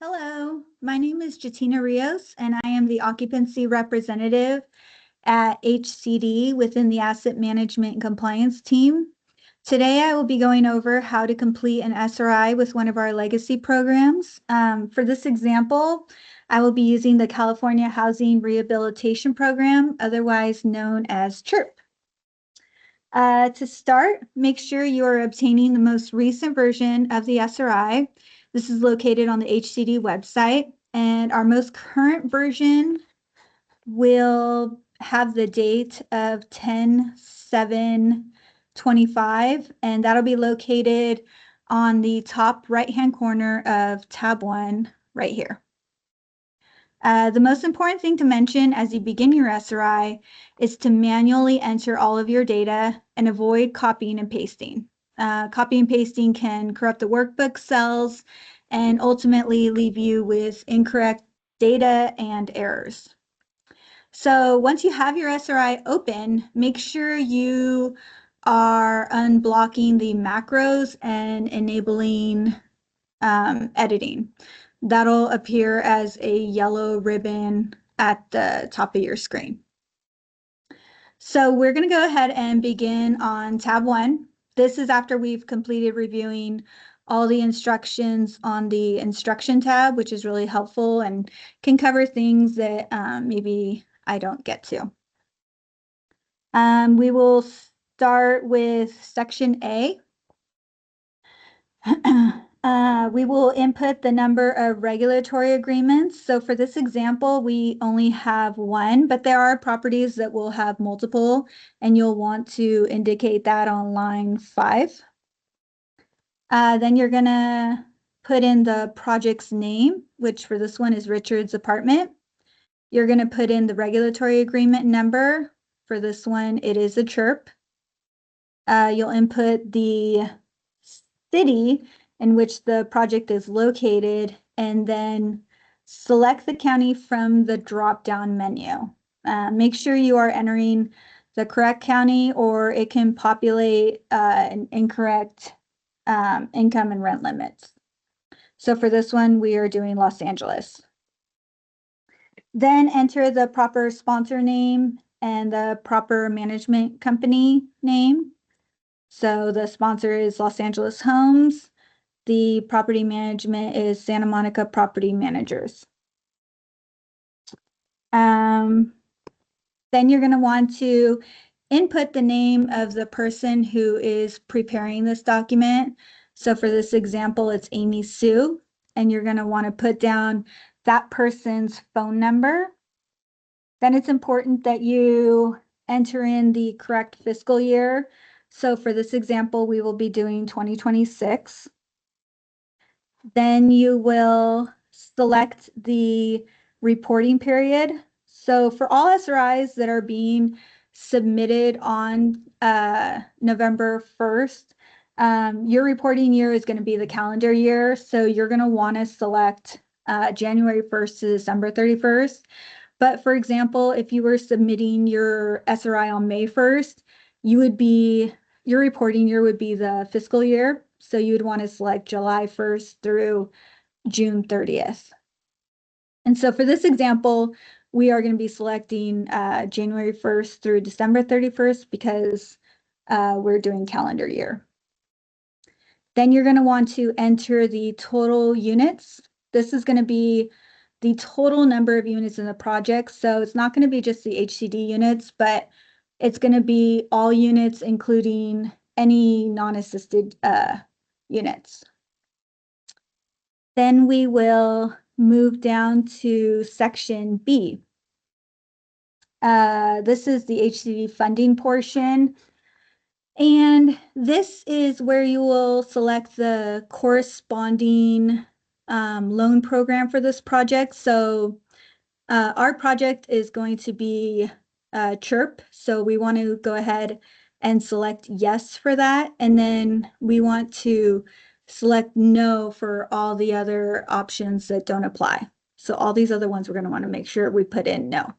Hello, my name is Jatina Rios, and I am the occupancy representative at HCD within the Asset Management and Compliance team. Today, I will be going over how to complete an SRI with one of our legacy programs. For this example, I will be using the California Housing Rehabilitation Program, otherwise known as CHIRP. To start, make sure you are obtaining the most recent version of the SRI. This is located on the HCD website, and our most current version will have the date of 10/7/25, and that'll be located on the top right-hand corner of tab 1 right here. The most important thing to mention as you begin your SRI is to manually enter all of your data and avoid copying and pasting. Copy and pasting can corrupt the workbook cells and ultimately leave you with incorrect data and errors. So once you have your SRI open, make sure you are unblocking the macros and enabling editing. That'll appear as a yellow ribbon at the top of your screen. So we're going to go ahead and begin on tab 1. This is after we've completed reviewing all the instructions on the instruction tab, which is really helpful and can cover things that maybe I don't get to. We will start with section A. We will input the number of regulatory agreements. So for this example, we only have one, but there are properties that will have multiple, and you'll want to indicate that on line 5. Then you're going to put in the project's name, which for this one is Richard's Apartment. You're going to put in the regulatory agreement number. For this one, it is a CHIRP. You'll input the city in which the project is located, and then select the county from the drop-down menu. Make sure you are entering the correct county, or it can populate an incorrect income and rent limits. So for this one, we are doing Los Angeles. Then enter the proper sponsor name and the proper management company name. So the sponsor is Los Angeles Homes. The property management is Santa Monica Property Managers. Then you're going to want to input the name of the person who is preparing this document. So for this example, it's Amy Sue, and you're going to want to put down that person's phone number. Then it's important that you enter in the correct fiscal year. So for this example, we will be doing 2026. Then you will select the reporting period. So for all SRIs that are being submitted on November 1st, your reporting year is going to be the calendar year. So you're going to want to select January 1st to December 31st. But for example, if you were submitting your SRI on May 1st, your reporting year would be the fiscal year. So you would want to select July 1st through June 30th. And so for this example, we are going to be selecting January 1st through December 31st because we're doing calendar year. Then you're going to want to enter the total units. This is going to be the total number of units in the project. So it's not going to be just the HCD units, but it's going to be all units, including any non-assisted units. Then we will move down to section B. This is the HCD funding portion. And this is where you will select the corresponding loan program for this project. So our project is going to be CHIRP. So we want to go ahead and select yes for that. And then we want to select no for all the other options that don't apply. So all these other ones, we're going to want to make sure we put in no.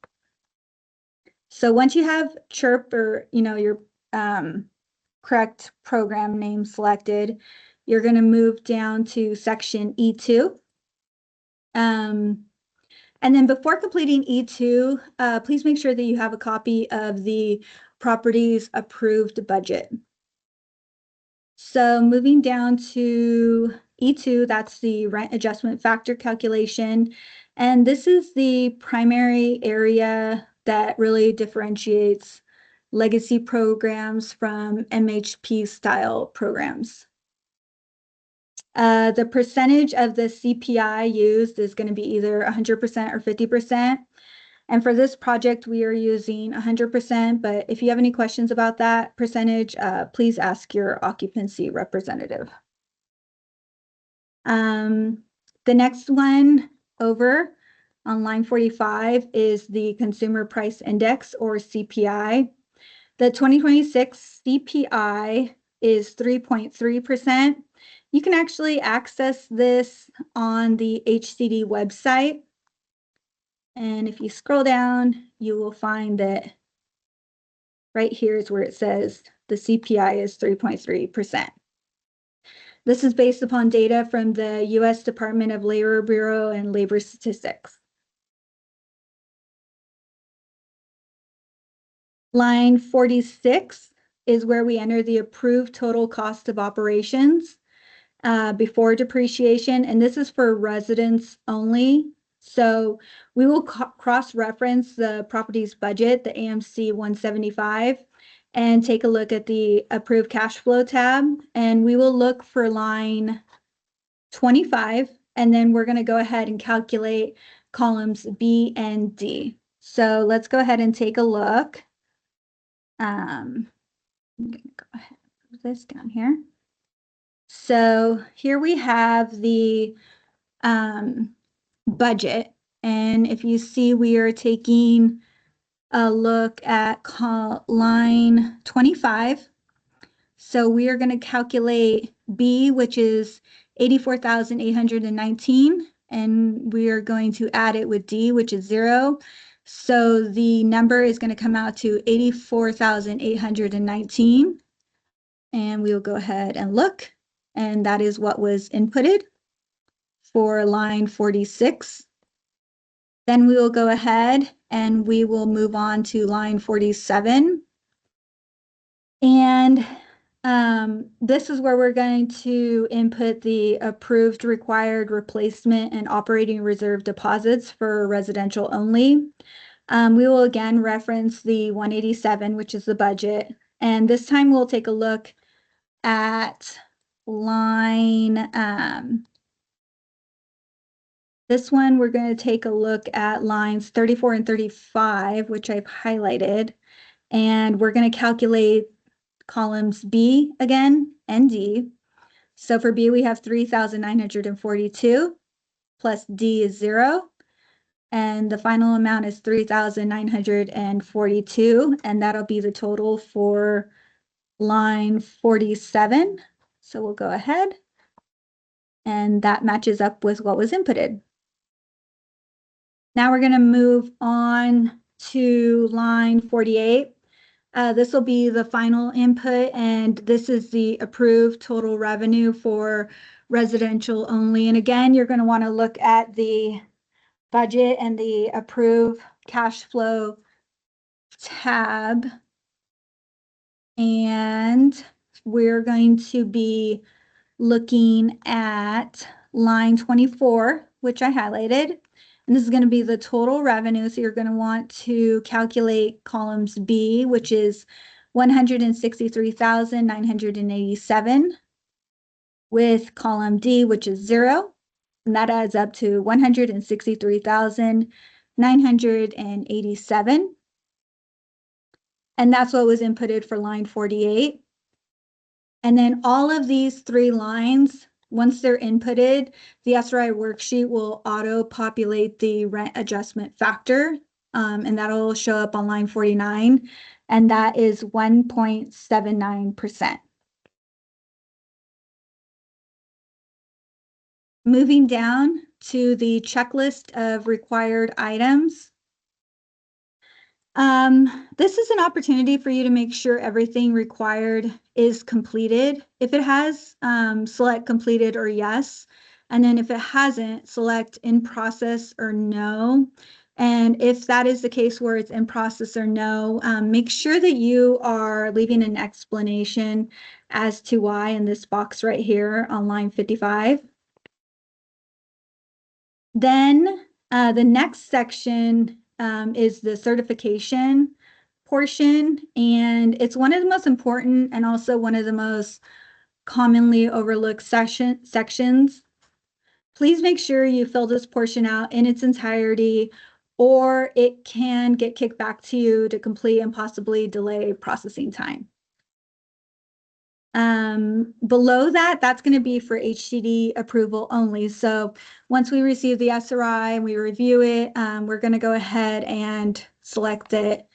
So once you have CHIRP or, your correct program name selected, you're going to move down to section E2. And then before completing E2, please make sure that you have a copy of the property's approved budget. So moving down to E2, that's the rent adjustment factor calculation. And this is the primary area that really differentiates legacy programs from MHP style programs. The percentage of the CPI used is going to be either 100% or 50%. And for this project, we are using 100%, but if you have any questions about that percentage, please ask your occupancy representative. The next one over on line 45 is the Consumer Price Index, or CPI. The 2026 CPI is 3.3%. You can actually access this on the HCD website. And if you scroll down, you will find that right here is where it says the CPI is 3.3%. This is based upon data from the U.S. Department of Labor Bureau and Labor Statistics. Line 46 is where we enter the approved total cost of operations before depreciation, and this is for residents only. So we will cross-reference the property's budget, the AMC 175, and take a look at the approved cash flow tab, and we will look for line 25, and then we're going to go ahead and calculate columns B and D. So let's go ahead and take a look. I'm going to go ahead and put this down here. So here we have the budget. And if you see, we are taking a look at line 25. So we are going to calculate B, which is 84,819, and we are going to add it with D, which is 0. So the number is going to come out to 84,819. And we will go ahead and look, and that is what was inputted for line 46. Then we will go ahead and we will move on to line 47. And this is where we're going to input the approved required replacement and operating reserve deposits for residential only. We will again reference the 187, which is the budget. And this time we'll take a look at line, this one, we're going to take a look at lines 34 and 35, which I've highlighted. And we're going to calculate columns B again and D. So for B, we have 3,942 plus D is 0. And the final amount is 3,942. And that'll be the total for line 47. So we'll go ahead. And that matches up with what was inputted. Now we're going to move on to line 48. This will be the final input, and this is the approved total revenue for residential only. And again, you're going to want to look at the budget and the approved cash flow tab. And we're going to be looking at line 24, which I highlighted. And this is going to be the total revenue. So you're going to want to calculate columns B, which is 163,987, with column D, which is 0. And that adds up to 163,987. And that's what was inputted for line 48. And then all of these three lines, once they're inputted, the SRI worksheet will auto-populate the rent adjustment factor, and that'll show up on line 49, and that is 1.79%. Moving down to the checklist of required items. This is an opportunity for you to make sure everything required is completed. If it has, select completed or yes. And then if it hasn't, select in process or no. And if that is the case where it's in process or no, make sure that you are leaving an explanation as to why in this box right here on line 55. Then the next section is the certification portion, and it's one of the most important and also one of the most commonly overlooked sections. Please make sure you fill this portion out in its entirety, or it can get kicked back to you to complete and possibly delay processing time. Below that, that's going to be for HCD approval only. So once we receive the SRI and we review it, we're going to go ahead and select it.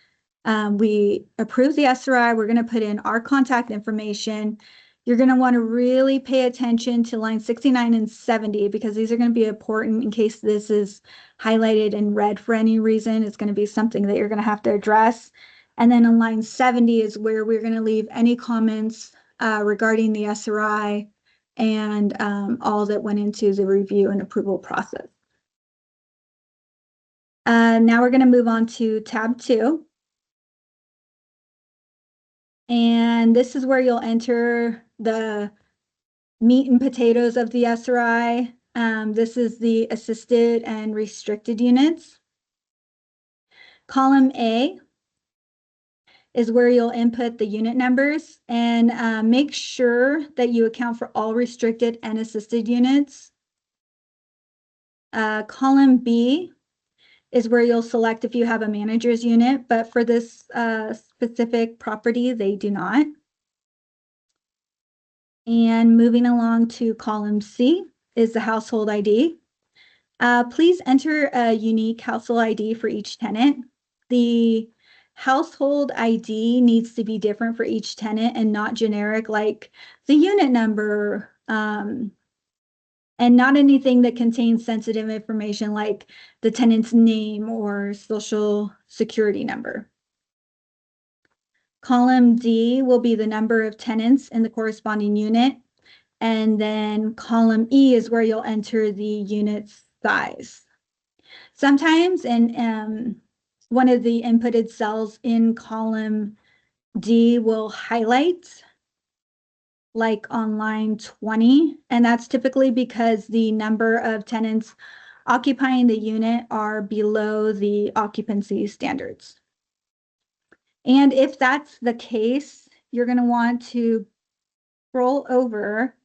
We approve the SRI. We're going to put in our contact information. You're going to want to really pay attention to line 69 and 70 because these are going to be important in case this is highlighted in red for any reason. It's going to be something that you're going to have to address. And then on line 70 is where we're going to leave any comments regarding the SRI and all that went into the review and approval process. Now we're going to move on to tab 2. And this is where you'll enter the meat and potatoes of the SRI. This is the assisted and restricted units. Column A is where you'll input the unit numbers and make sure that you account for all restricted and assisted units. Column B is where you'll select if you have a manager's unit, but for this specific property, they do not. And moving along to column C is the household ID. Please enter a unique household ID for each tenant. The household ID needs to be different for each tenant and not generic like the unit number and not anything that contains sensitive information like the tenant's name or social security number. Column D will be the number of tenants in the corresponding unit. And then column E is where you'll enter the unit's size. Sometimes in one of the inputted cells in column D will highlight, like on line 20, and that's typically because the number of tenants occupying the unit are below the occupancy standards. And if that's the case, you're going to want to scroll over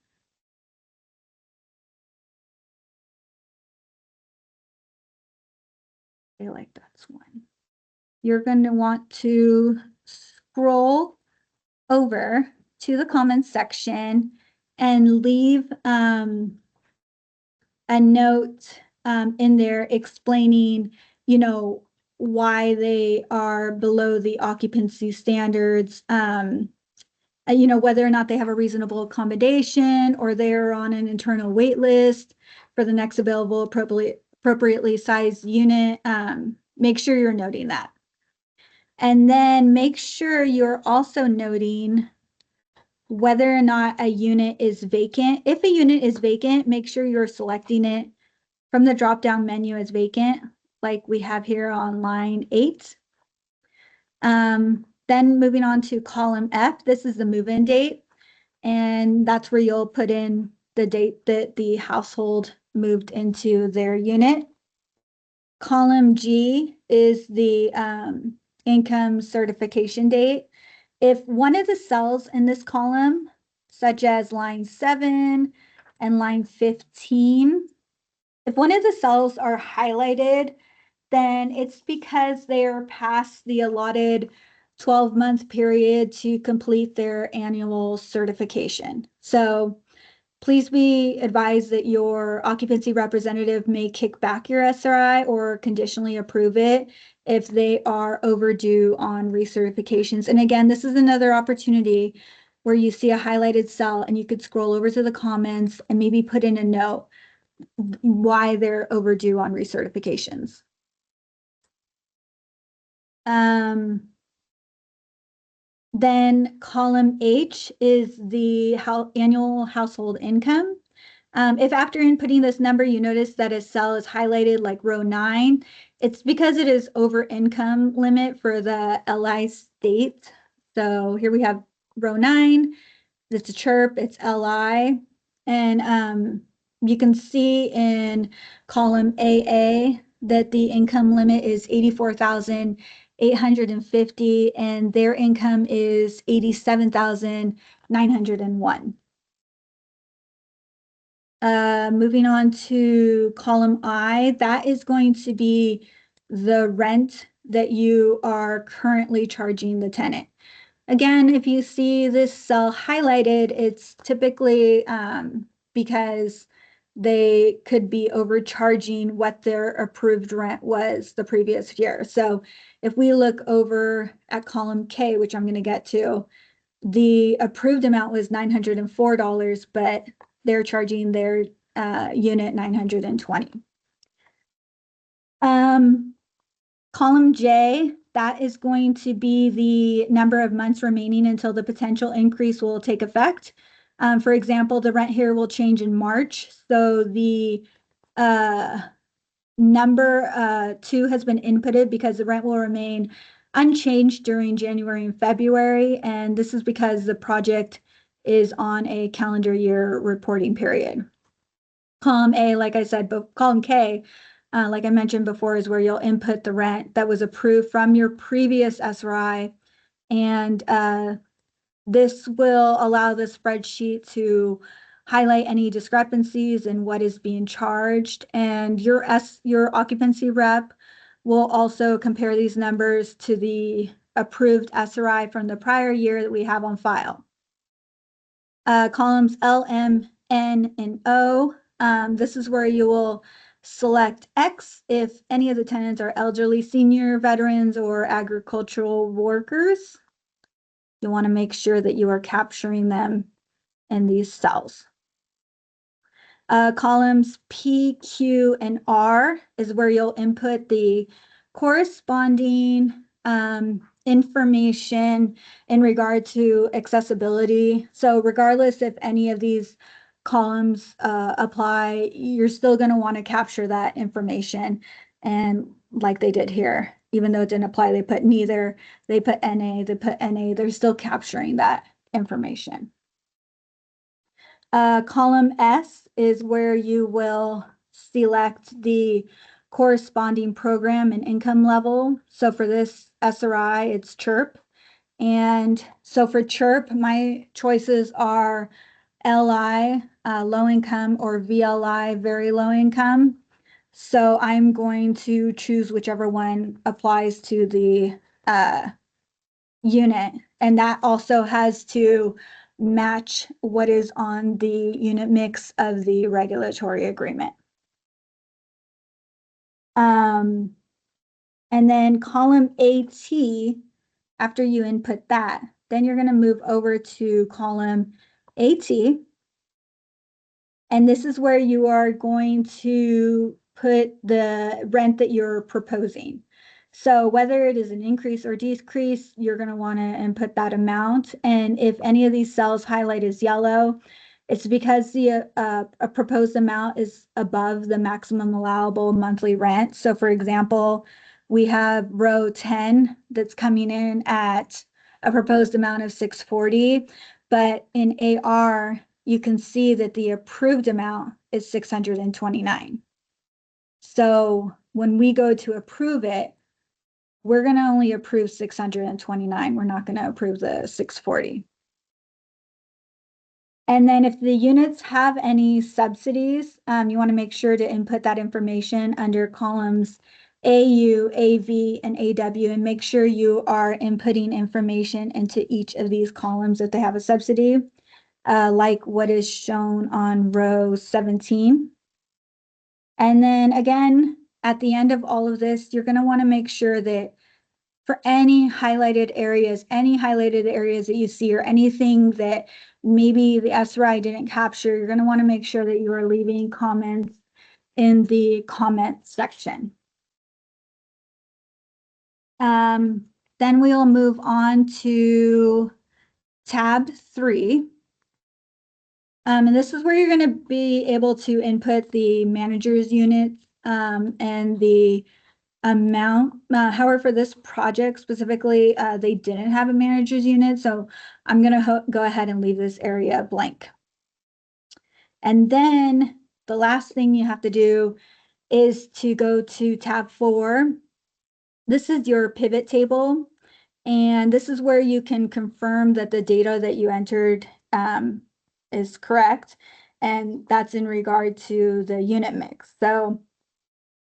I feel like that's one. You're going to want to scroll over to the comments section and leave a note in there explaining, you know, why they are below the occupancy standards, you know, whether or not they have a reasonable accommodation or they're on an internal wait list for the next available appropriately sized unit. Make sure you're noting that. And then make sure you're also noting whether or not a unit is vacant. If a unit is vacant, make sure you're selecting it from the drop-down menu as vacant, like we have here on line 8. Then moving on to column F, this is the move-in date, and that's where you'll put in the date that the household moved into their unit. Column G is the income certification date. If one of the cells in this column, such as line 7 and line 15, if one of the cells are highlighted, then it's because they are past the allotted 12-month period to complete their annual certification. So please be advised that your occupancy representative may kick back your SRI or conditionally approve it if they are overdue on recertifications. And again, this is another opportunity where you see a highlighted cell and you could scroll over to the comments and maybe put in a note why they're overdue on recertifications. Then column H is the annual household income. If after inputting this number, you notice that a cell is highlighted like row 9, it's because it is over income limit for the LI state. So here we have row 9, it's a CHIRP, it's LI. And you can see in column AA that the income limit is 84,850 and their income is 87,901. Moving on to column I, that is going to be the rent that you are currently charging the tenant. Again, if you see this cell highlighted, it's typically because they could be overcharging what their approved rent was the previous year. So if we look over at column K, which I'm going to get to, the approved amount was $904, but they're charging their unit $920. Column J, that is going to be the number of months remaining until the potential increase will take effect. For example, the rent here will change in March. So the number 2 has been inputted because the rent will remain unchanged during January and February. And this is because the project is on a calendar year reporting period. Column A, like I said, but column K, like I mentioned before, is where you'll input the rent that was approved from your previous SRI. And this will allow the spreadsheet to highlight any discrepancies in what is being charged. And your occupancy rep will also compare these numbers to the approved SRI from the prior year that we have on file. Columns L, M, N, and O. This is where you will select X if any of the tenants are elderly, senior, veterans, or agricultural workers. You want to make sure that you are capturing them in these cells. Columns P, Q, and R is where you'll input the corresponding information in regard to accessibility. So regardless if any of these columns apply, you're still going to want to capture that information. And like they did here, even though it didn't apply, they put neither, they put NA, they put NA, they're still capturing that information. Column S is where you will select the corresponding program and income level. So for this SRI, it's CHIRP. And so for CHIRP, my choices are LI, low income, or VLI, very low income. So I'm going to choose whichever one applies to the unit. And that also has to match what is on the unit mix of the regulatory agreement. And then column AT, after you input that, then you're going to move over to column AT. And this is where you are going to put the rent that you're proposing. So whether it is an increase or decrease, you're going to want to input that amount. And if any of these cells highlight as yellow, it's because the a proposed amount is above the maximum allowable monthly rent. So for example, we have row 10 that's coming in at a proposed amount of 640, but in AR, you can see that the approved amount is 629. So when we go to approve it, we're going to only approve 629. We're not going to approve the 640. And then if the units have any subsidies, you want to make sure to input that information under columns AU, AV, and AW, and make sure you are inputting information into each of these columns if they have a subsidy, like what is shown on row 17. And then again, at the end of all of this, you're going to want to make sure that for any highlighted areas that you see or anything that maybe the SRI didn't capture, you're going to want to make sure that you are leaving comments in the comment section. Then we'll move on to tab 3. And this is where you're going to be able to input the manager's units and the amount. However, for this project specifically, they didn't have a manager's unit, so I'm going to go ahead and leave this area blank. And then the last thing you have to do is to go to tab 4. This is your pivot table, and this is where you can confirm that the data that you entered is correct, and that's in regard to the unit mix. So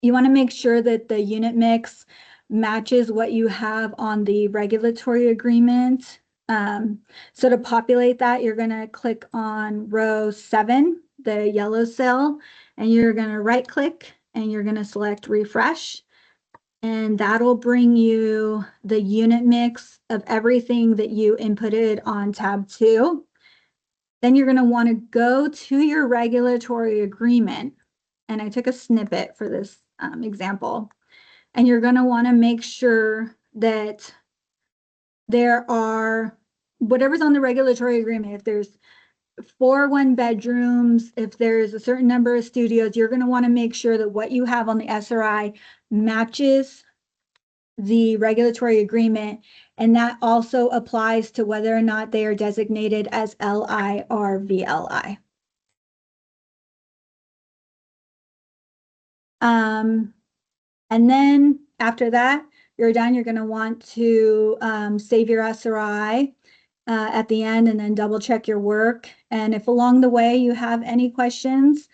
you want to make sure that the unit mix matches what you have on the regulatory agreement. So to populate that, you're going to click on row 7, the yellow cell, and you're going to right click and you're going to select refresh. And that'll bring you the unit mix of everything that you inputted on tab 2. Then you're going to want to go to your regulatory agreement. And I took a snippet for this example. And you're going to want to make sure that there are whatever's on the regulatory agreement. If there's 4 one-bedrooms, if there's a certain number of studios, you're going to want to make sure that what you have on the SRI matches the regulatory agreement, and that also applies to whether or not they are designated as LI or VLI. And then after that, you're done. You're going to want to save your SRI at the end and then double check your work. And if along the way you have any questions,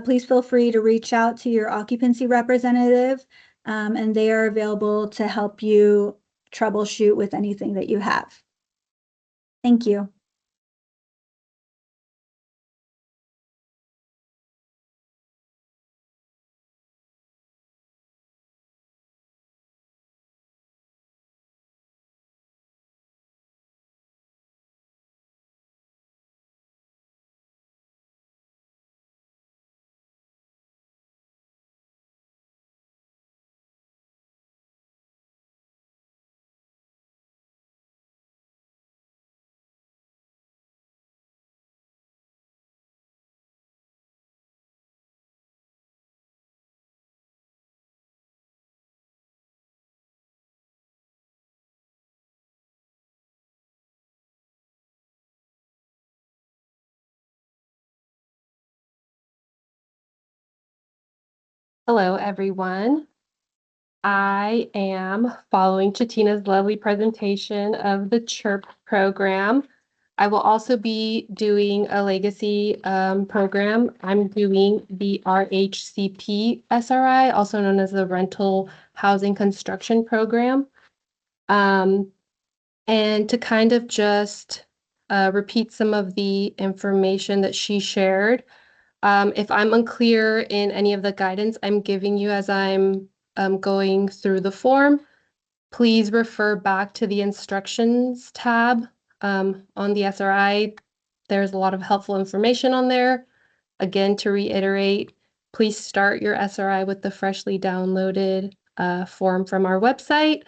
please feel free to reach out to your occupancy representative, and they are available to help you troubleshoot with anything that you have. Thank you. Hello, everyone. I am following Chatina's lovely presentation of the CHIRP program. I will also be doing a legacy program. I'm doing the RHCP SRI, also known as the Rental Housing Construction Program. And to kind of just repeat some of the information that she shared, if I'm unclear in any of the guidance I'm giving you as I'm going through the form, please refer back to the instructions tab on the SRI. There's a lot of helpful information on there. Again, to reiterate, please start your SRI with the freshly downloaded form from our website,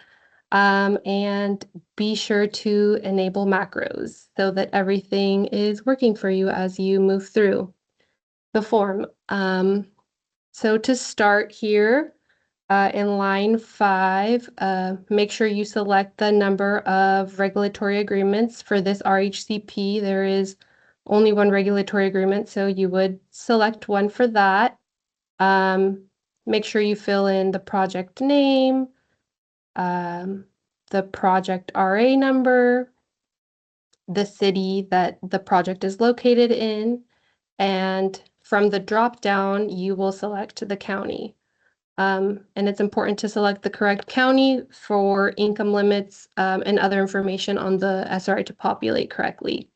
and be sure to enable macros so that everything is working for you as you move through the form. So to start here, in line 5, make sure you select the number of regulatory agreements. For this RHCP, there is only one regulatory agreement, so you would select one for that. Make sure you fill in the project name, the project RA number, the city that the project is located in, and from the drop-down, you will select the county. And it's important to select the correct county for income limits and other information on the SRI to populate correctly.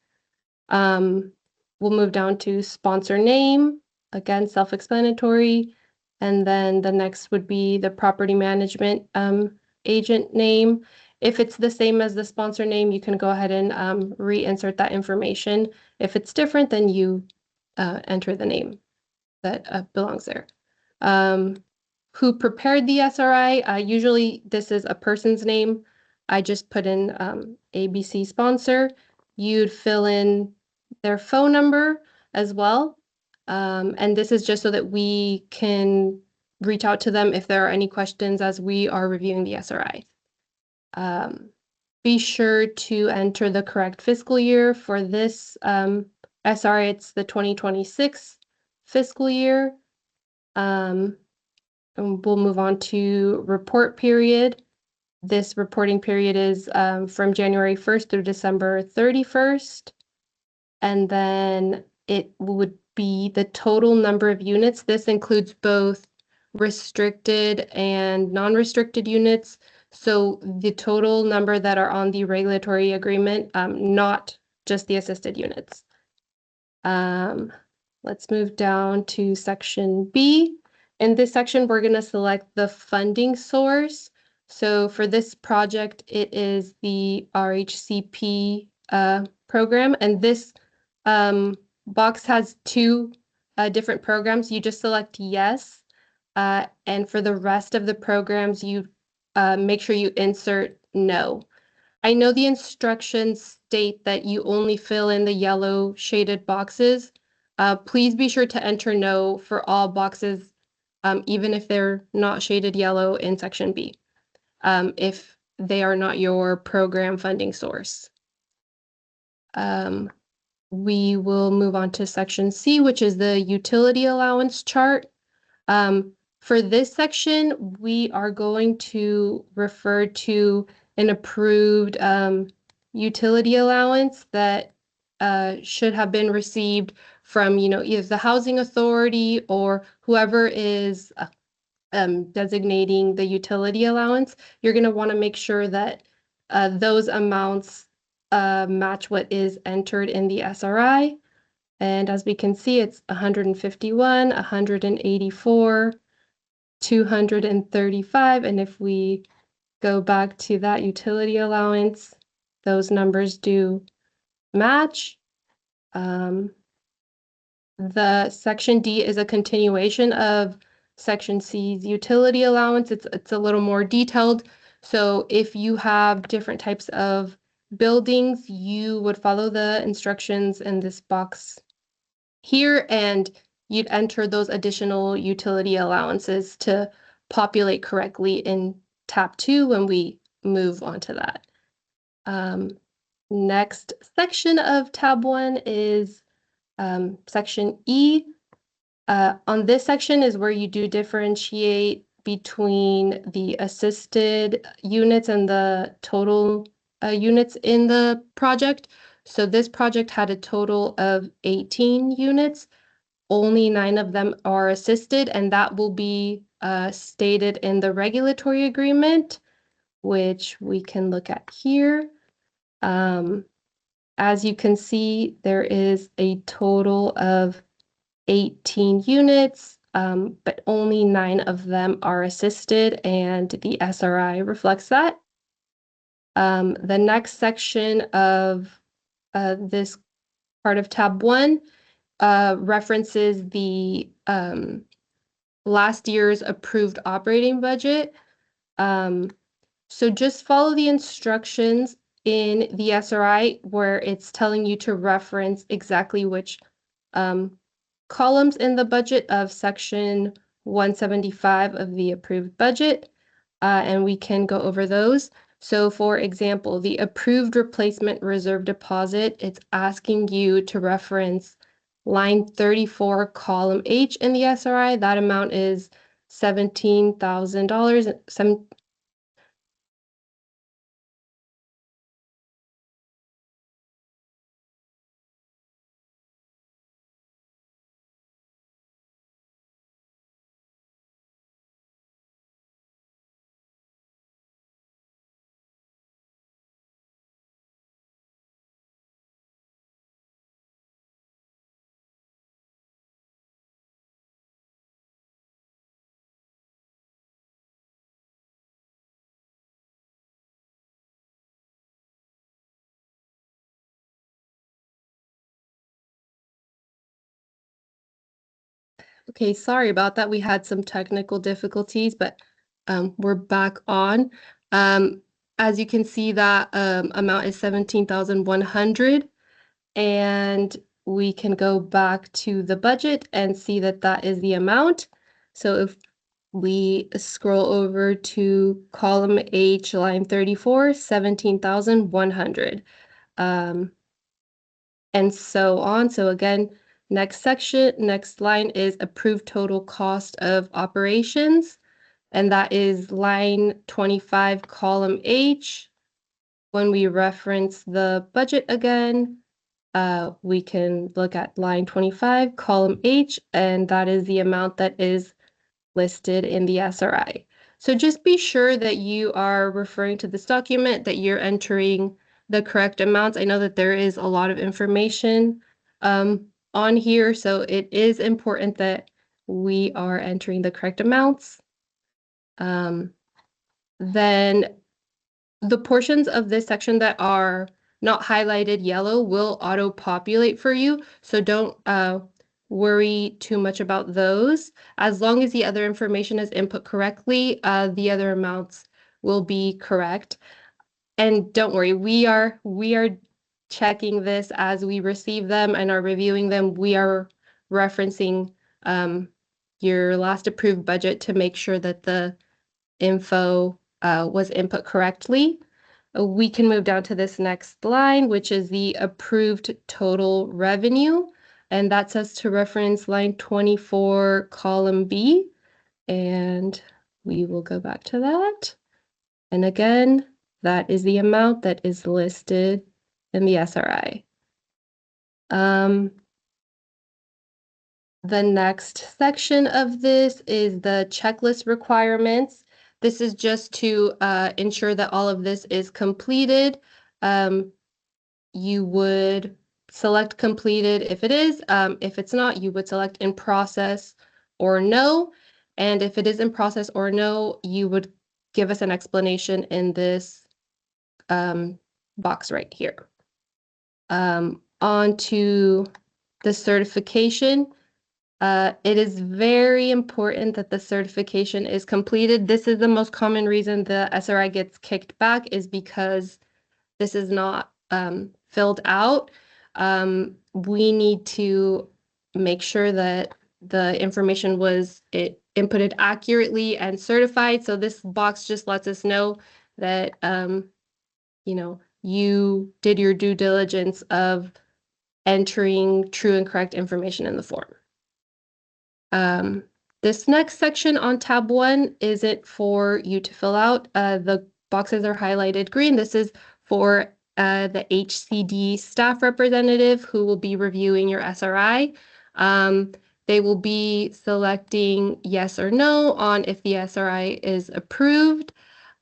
We'll move down to sponsor name, again, self-explanatory. And then the next would be the property management agent name. If it's the same as the sponsor name, you can go ahead and reinsert that information. If it's different, then you enter the name that belongs there. Who prepared the SRI? Usually this is a person's name. I just put in ABC sponsor. You'd fill in their phone number, as well. And this is just so that we can reach out to them if there are any questions as we are reviewing the SRI. Be sure to enter the correct fiscal year for this SRI. It's the 2026 fiscal year. And we'll move on to report period. This reporting period is from January 1st through December 31st. And then it would be the total number of units. This includes both restricted and non-restricted units. So the total number that are on the regulatory agreement, not just the assisted units. Let's move down to section B. In this section, we're going to select the funding source. So for this project, it is the RHCP program, and this box has two different programs. You just select yes, and for the rest of the programs, you make sure you insert no. I know the instructions state that you only fill in the yellow shaded boxes. Please be sure to enter no for all boxes, even if they're not shaded yellow in section B, if they are not your program funding source. We will move on to section C, which is the utility allowance chart. For this section, we are going to refer to an approved utility allowance that should have been received from, either the housing authority or whoever is designating the utility allowance. You're going to want to make sure that those amounts match what is entered in the SRI. And as we can see, it's 151, 184, 235. And if we go back to that utility allowance, those numbers do match. The section D is a continuation of section C's utility allowance. It's a little more detailed. So if you have different types of buildings, you would follow the instructions in this box here, and you'd enter those additional utility allowances to populate correctly in tab 2 when we move on to that. Next section of tab 1 is section E. On this section is where you do differentiate between the assisted units and the total units in the project. So this project had a total of 18 units. Only 9 of them are assisted, and that will be stated in the regulatory agreement, which we can look at here. As you can see, there is a total of 18 units, but only 9 of them are assisted, and the SRI reflects that. The next section of this part of tab 1 references the last year's approved operating budget. So just follow the instructions in the SRI where it's telling you to reference exactly which columns in the budget of section 175 of the approved budget, and we can go over those. So for example, the approved replacement reserve deposit, it's asking you to reference line 34, column H in the SRI. That amount is $17,000. Okay, sorry about that. We had some technical difficulties, but we're back on. As you can see, that amount is 17,100. And we can go back to the budget and see that that is the amount. So if we scroll over to column H, line 34, 17,100. And so on. So again, next section, next line is approved total cost of operations. And that is line 25, column H. When we reference the budget again, we can look at line 25, column H, and that is the amount that is listed in the SRI. So just be sure that you are referring to this document, that you're entering the correct amounts. I know that there is a lot of information on here, so it is important that we are entering the correct amounts. Then the portions of this section that are not highlighted yellow will auto-populate for you, so don't worry too much about those. As long as the other information is input correctly, the other amounts will be correct. And don't worry, we are checking this as we receive them and are reviewing them. We are referencing your last approved budget to make sure that the info was input correctly. We can move down to this next line, which is the approved total revenue. And that says to reference line 24, column B. And we will go back to that. And again, that is the amount that is listed in the SRI. The next section of this is the checklist requirements. This is just to ensure that all of this is completed. You would select completed if it is. If it's not, you would select in process or no. And if it is in process or no, you would give us an explanation in this box right here. On to the certification. It is very important that the certification is completed. This is the most common reason the SRI gets kicked back, is because this is not filled out. We need to make sure that the information was inputted accurately and certified. So this box just lets us know that you did your due diligence of entering true and correct information in the form. This next section on tab 1 isn't for you to fill out. The boxes are highlighted green. This is for the HCD staff representative who will be reviewing your SRI. They will be selecting yes or no on if the SRI is approved.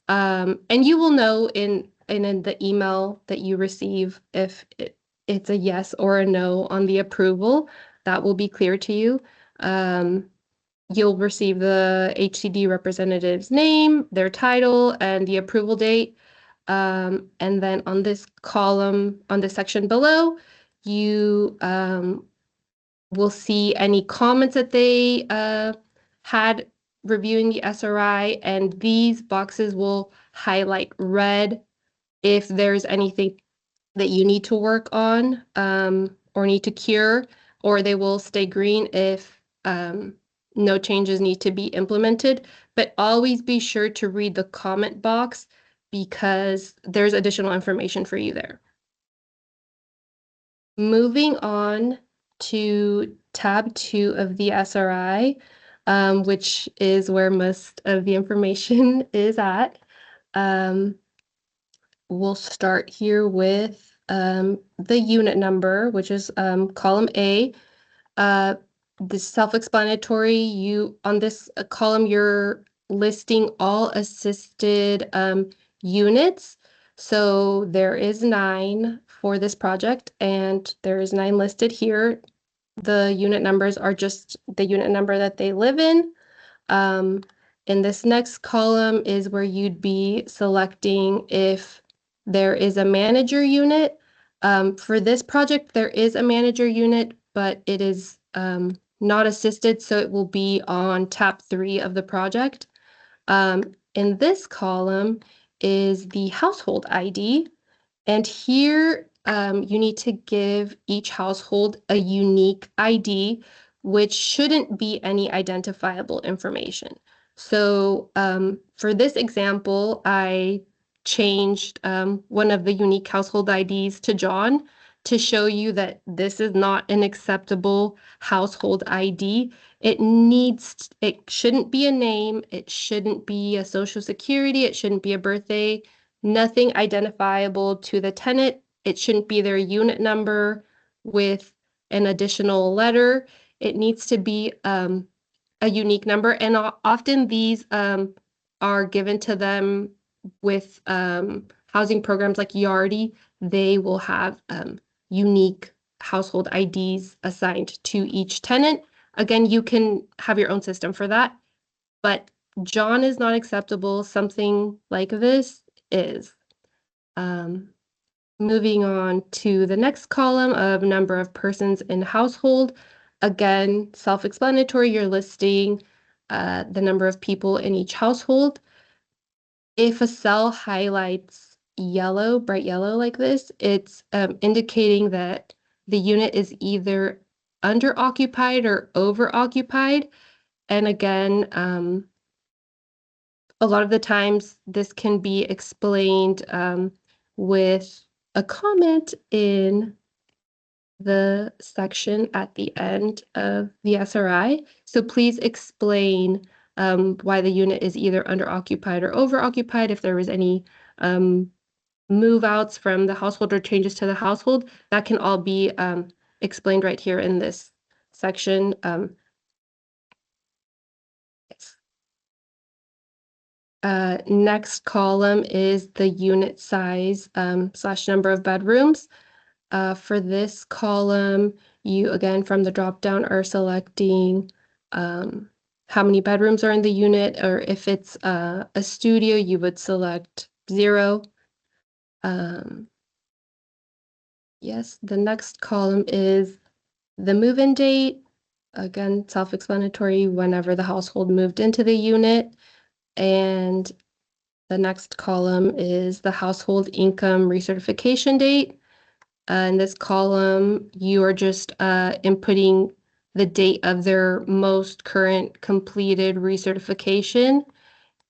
And you will know in the email that you receive if it's a yes or a no on the approval. That will be clear to you. You'll receive the HCD representative's name, their title, and the approval date. And then on this column, on the section below, you will see any comments that they had reviewing the SRI, and these boxes will highlight red if there's anything that you need to work on or need to cure, or they will stay green if no changes need to be implemented. But always be sure to read the comment box because there's additional information for you there. Moving on to tab 2 of the SRI, which is where most of the information is at. We'll start here with the unit number, which is column A. The self-explanatory, on this column, you're listing all assisted units. So there is 9 for this project, and there is 9 listed here. The unit numbers are just the unit number that they live in. In this next column is where you'd be selecting if there is a manager unit. For this project, there is a manager unit, but it is not assisted, so it will be on tab 3 of the project. In this column is the household ID, and here you need to give each household a unique ID, which shouldn't be any identifiable information. So for this example, I changed one of the unique household IDs to John to show you that this is not an acceptable household ID. It shouldn't be a name, it shouldn't be a social security, it shouldn't be a birthday, nothing identifiable to the tenant. It shouldn't be their unit number with an additional letter. It needs to be a unique number, and often these are given to them with housing programs like Yardi. They will have unique household IDs assigned to each tenant. Again, you can have your own system for that, but John is not acceptable. Something like this is. Moving on to the next column of number of persons in household. Again, self-explanatory, you're listing the number of people in each household. If a cell highlights yellow, bright yellow like this, it's indicating that the unit is either under occupied or over occupied. And again, a lot of the times this can be explained with a comment in the section at the end of the SRI. So please explain why the unit is either under occupied or over occupied. If there was any move outs from the household or changes to the household, that can all be explained right here in this section. Yes. Next column is the unit size / number of bedrooms. For this column, you again from the drop down are selecting how many bedrooms are in the unit, or if it's a studio, you would select 0. Yes, the next column is the move-in date. Again, self-explanatory, whenever the household moved into the unit. And the next column is the household income recertification date. In this column, you are just inputting the date of their most current completed recertification.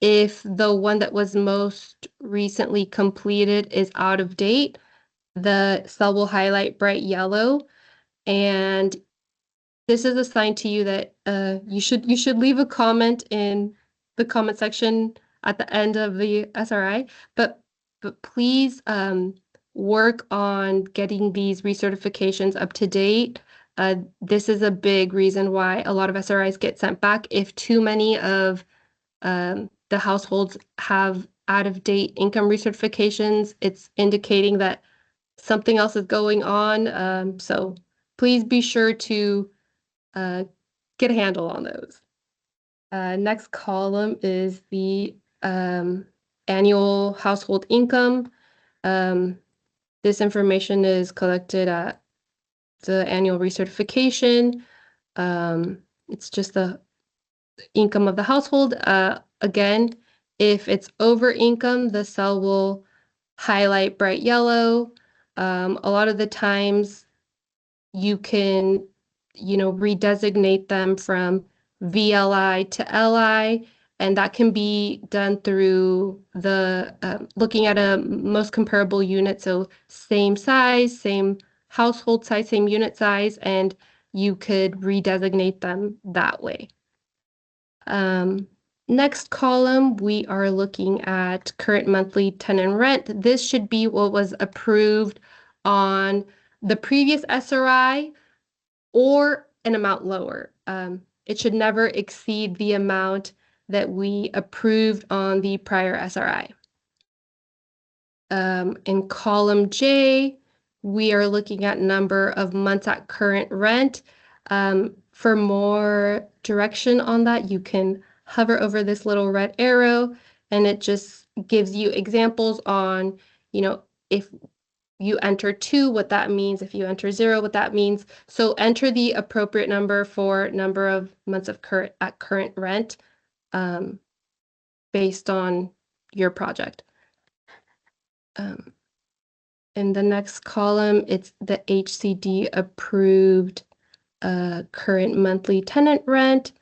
If the one that was most recently completed is out of date, the cell will highlight bright yellow, and this is a sign to you that you should leave a comment in the comment section at the end of the SRI, but please work on getting these recertifications up to date. This is a big reason why a lot of SRIs get sent back. If too many of the households have out-of-date income recertifications, it's indicating that something else is going on. So please be sure to get a handle on those. Next column is the annual household income. This information is collected at the annual recertification. It's just the income of the household. Again, if it's over income, the cell will highlight bright yellow. A lot of the times you can, redesignate them from VLI to LI, and that can be done through the looking at a most comparable unit. So same size, same household size, same unit size, and you could redesignate them that way. Next column, we are looking at current monthly tenant rent. This should be what was approved on the previous SRI or an amount lower. It should never exceed the amount that we approved on the prior SRI. In column J, we are looking at number of months at current rent. For more direction on that, you can hover over this little red arrow, and it just gives you examples on, if you enter 2, what that means. If you enter 0, what that means. So enter the appropriate number for number of months of current rent based on your project. In the next column, it's the HCD approved current monthly tenant rent.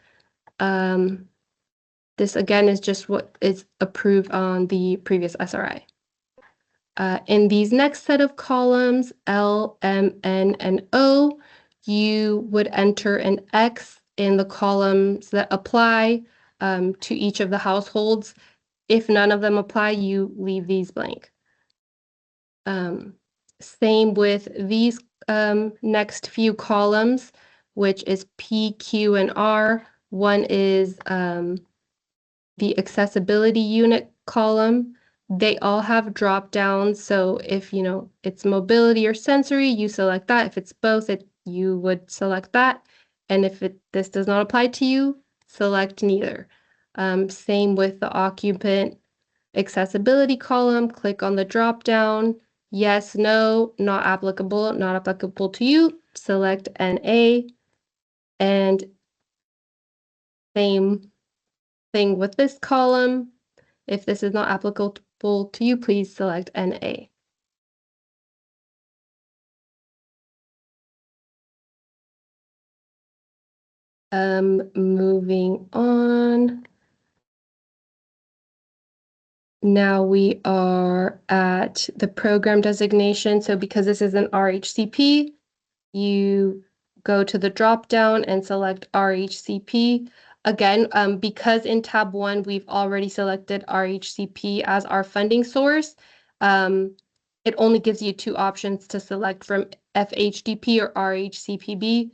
This again is just what is approved on the previous SRI. In these next set of columns, L, M, N, and O, you would enter an X in the columns that apply to each of the households. If none of them apply, you leave these blank. Same with these next few columns, which is P, Q, and R. One is the accessibility unit column. They all have drop downs. So if it's mobility or sensory, you select that. If it's both, you would select that. And if this does not apply to you, select neither. Same with the occupant accessibility column. Click on the drop down. Yes, no, not applicable to you. Select NA. And same thing with this column. If this is not applicable to you, please select NA. Moving on. Now we are at the program designation. So because this is an RHCP, you go to the drop down and select RHCP. Again, because in tab 1, we've already selected RHCP as our funding source, it only gives you 2 options to select from FHDP or RHCPB.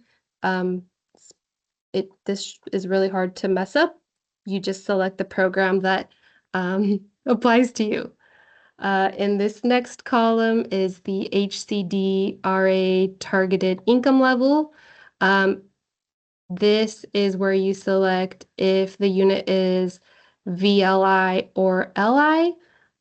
This is really hard to mess up. You just select the program that applies to you. In this next column is the HCD RA targeted income level. This is where you select if the unit is VLI or LI.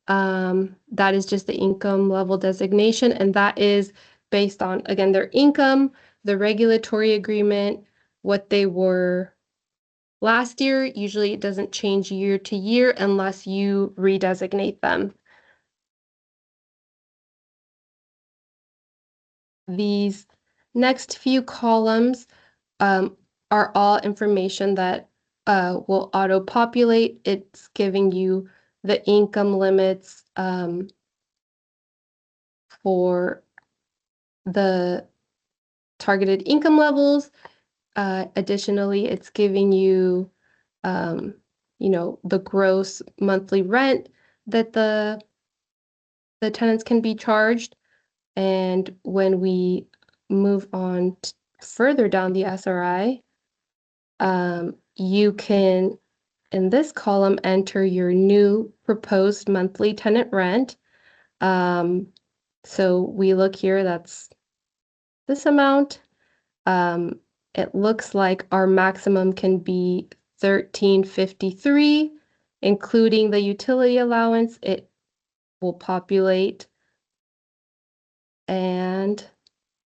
That is just the income level designation, and that is based on, again, their income, the regulatory agreement, what they were last year. Usually it doesn't change year to year unless you redesignate them. These next few columns are all information that will auto-populate. It's giving you the income limits for the targeted income levels. Additionally, it's giving you, the gross monthly rent that the tenants can be charged. And when we move on further down the SRI, you can, in this column, enter your new proposed monthly tenant rent. So we look here, that's this amount. It looks like our maximum can be $1,353, including the utility allowance. It will populate. And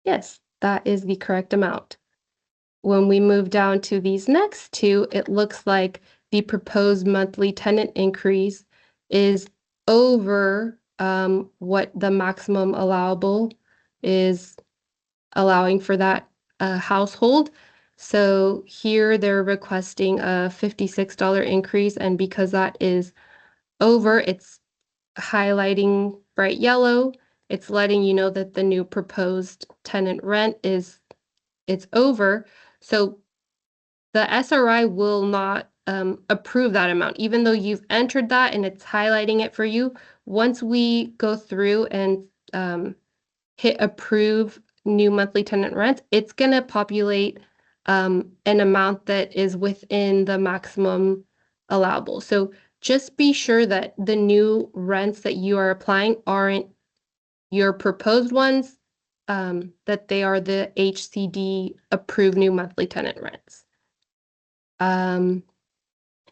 yes, that is the correct amount. When we move down to these next two, it looks like the proposed monthly tenant increase is over what the maximum allowable is allowing for that household. So here they're requesting a $56 increase, and because that is over, it's highlighting bright yellow. It's letting you know that the new proposed tenant rent it's over. So the SRI will not approve that amount, even though you've entered that and it's highlighting it for you. Once we go through and hit approve new monthly tenant rent, it's going to populate an amount that is within the maximum allowable. So just be sure that the new rents that you are applying aren't your proposed ones, that they are the HCD approved new monthly tenant rents.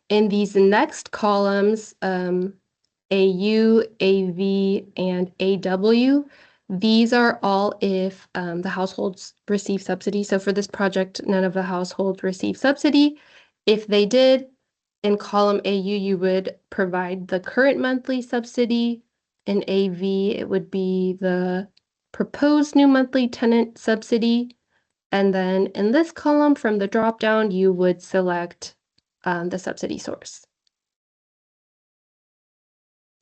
In these next columns, AU, AV, and AW, these are all if the households receive subsidy. So for this project, none of the households receive subsidy. If they did, in column AU, you would provide the current monthly subsidy. in AV, it would be the proposed new monthly tenant subsidy. And then in this column from the dropdown, you would select the subsidy source.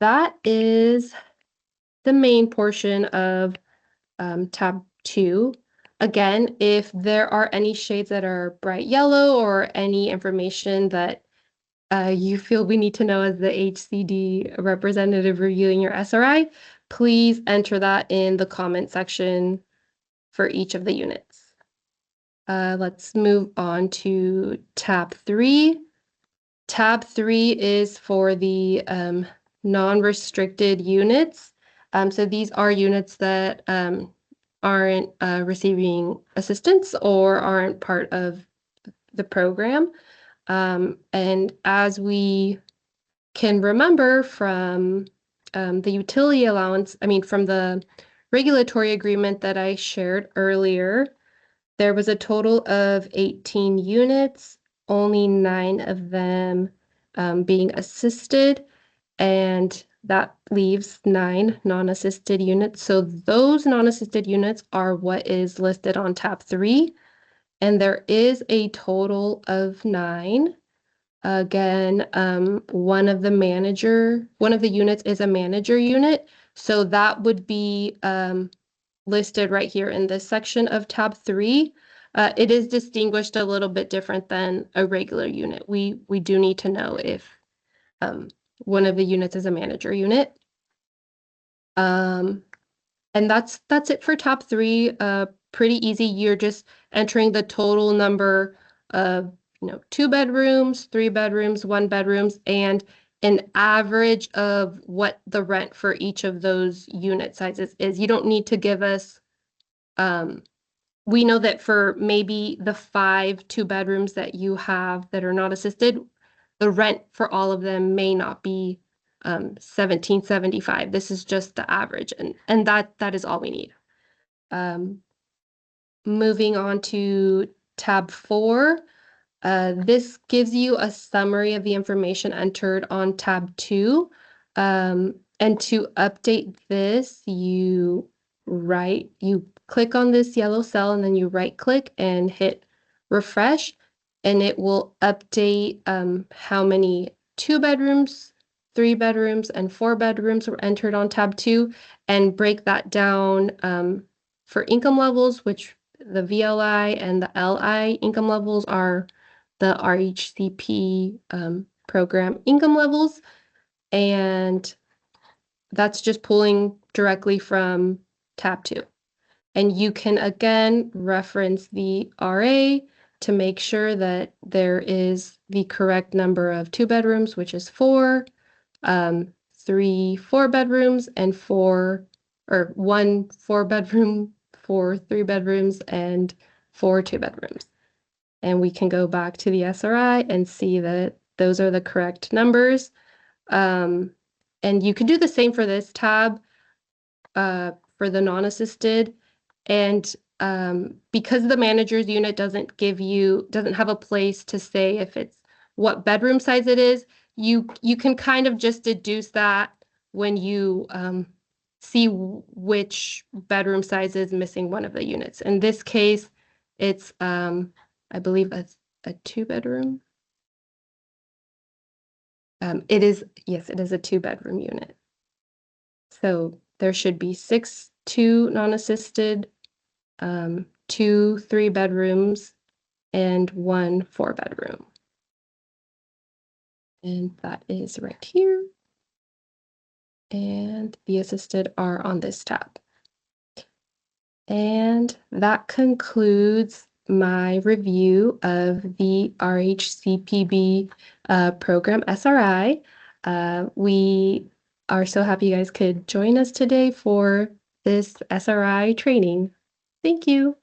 That is the main portion of tab 2. Again, if there are any shades that are bright yellow or any information that you feel we need to know as the HCD representative reviewing your SRI, please enter that in the comment section for each of the units. Let's move on to tab 3. Tab 3 is for the non-restricted units. So these are units that aren't receiving assistance or aren't part of the program. And as we can remember from the utility allowance, from the regulatory agreement that I shared earlier, there was a total of 18 units, only 9 of them being assisted, and that leaves 9 non-assisted units. So those non-assisted units are what is listed on tab 3, and there is a total of 9. Again, one of the units is a manager unit, so that would be listed right here in this section of tab 3. It is distinguished a little bit different than a regular unit. We do need to know if one of the units is a manager unit. And that's it for tab 3. Pretty easy. You're just entering the total number of 2 bedrooms, 3 bedrooms, 1 bedrooms, and an average of what the rent for each of those unit sizes is. You don't need to give us, we know that for maybe the 5 2 bedrooms that you have that are not assisted, the rent for all of them may not be $1,775. This is just the average, and that is all we need. Moving on to tab 4. This gives you a summary of the information entered on tab 2. And to update this, you click on this yellow cell and then you right click and hit refresh, and it will update how many 2 bedrooms, 3 bedrooms, and 4 bedrooms were entered on tab 2, and break that down for income levels, which the VLI and the LI income levels are the RHCP program income levels, and that's just pulling directly from tab 2. And you can again reference the RA to make sure that there is the correct number of 2 bedrooms, which is 4, 3 4 bedrooms, and 1 4 bedroom, 4 3 bedrooms, and 4 2 bedrooms. And we can go back to the SRI and see that those are the correct numbers. And you can do the same for this tab for the non-assisted. And because the manager's unit doesn't have a place to say if it's what bedroom size it is, you can kind of just deduce that when you see which bedroom size is missing one of the units. In this case, it's I believe a 2 bedroom. It is a 2 bedroom unit. So there should be 6 2 non-assisted, 2 3 bedrooms, and 1 4 bedroom. And that is right here. And the assisted are on this tab. And that concludes my review of the RHCPB program SRI. We are so happy you guys could join us today for this SRI training. Thank you.